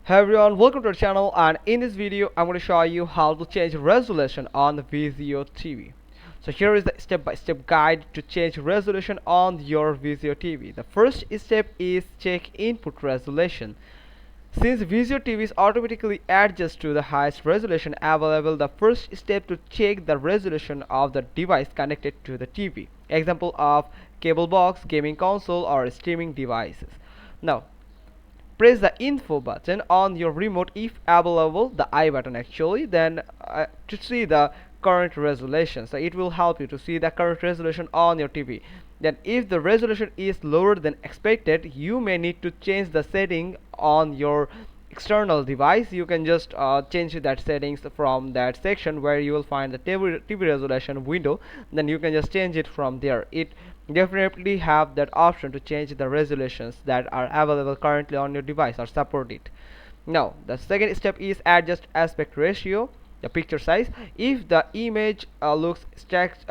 Hey everyone, welcome to our channel, and in this video I'm going to show you how to change resolution on the Vizio TV. So here is the step-by-step guide to change resolution on your Vizio TV. The first step is check input resolution. Since Vizio TVs automatically adjust to the highest resolution available, the first step to check the resolution of the device connected to the TV. Example of cable box, gaming console, or streaming devices. Now, press the info button on your remote if available, the I button actually, then to see the current resolution. So it will help you to see the current resolution on your TV. Then if the resolution is lower than expected, you may need to change the setting on your external device. You can just change that settings from that section where you will find the TV resolution window. Then you can just change it from there. It definitely have that option to change the resolutions that are available currently on your device or support it. Now the second step is adjust aspect ratio, the picture size. If the image looks stretched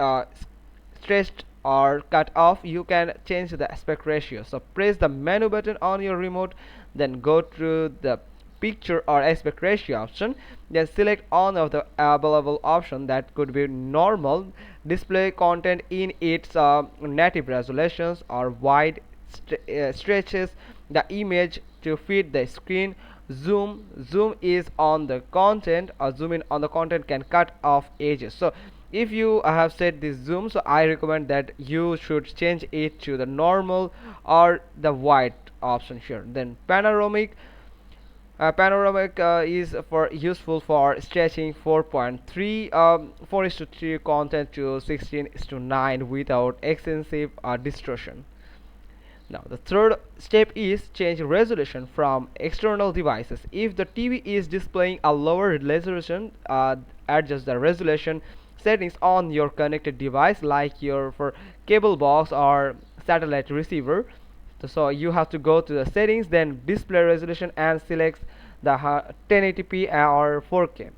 or cut off, you can change the aspect ratio. So press the menu button on your remote, then go to the picture or aspect ratio option, then select one of the available option. That could be normal, display content in its native resolutions, or wide stretches the image to fit the screen. Zoom is on the content, or zoom in on the content can cut off edges. So if you have set this zoom, so I recommend that you should change it to the normal or the wide option here. Then panoramic is for useful for stretching 4.3 4:3 content to 16:9 without excessive distortion. Now the third step is change resolution from external devices. If the TV is displaying a lower resolution, adjust the resolution settings on your connected device, like your for cable box or satellite receiver. So you have to go to the settings, then display resolution, and select the 1080p or 4K.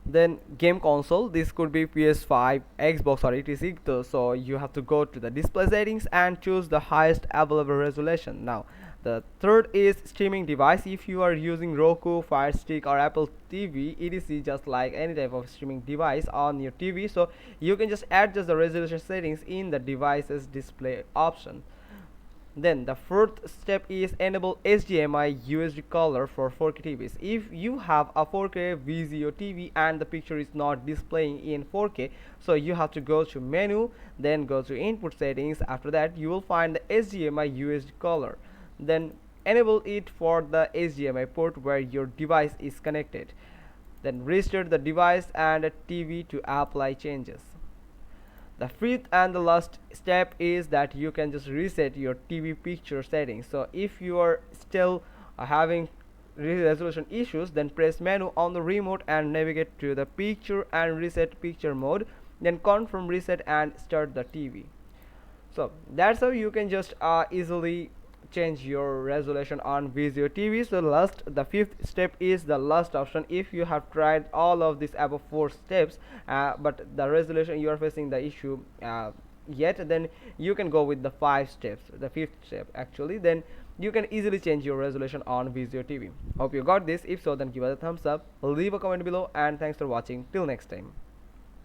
Then game console, this could be PS5, Xbox, or etc. So you have to go to the display settings and choose the highest available resolution. Now the third is streaming device. If you are using Roku, Fire Stick, or Apple TV etc, just like any type of streaming device on your TV, so you can just adjust the resolution settings in the device's display option. Then the fourth step is enable HDMI USD color for 4K TVs. If you have a 4K Vizio TV and the picture is not displaying in 4K, so you have to go to menu, then go to input settings. After that, you will find the HDMI USD color. Then enable it for the HDMI port where your device is connected. Then restart the device and TV to apply changes. The fifth and the last step is that you can just reset your TV picture settings. So if you are still having resolution issues, then press menu on the remote and navigate to the picture and reset picture mode, then confirm reset and start the TV. So that's how you can just easily change your resolution on Vizio TV. So the fifth step is the last option. If you have tried all of these above four steps, but the resolution you are facing the issue yet, then you can go with the the fifth step actually. Then you can easily change your resolution on Vizio TV. Hope you got this. If so, then give us a thumbs up, leave a comment below, and thanks for watching. Till next time.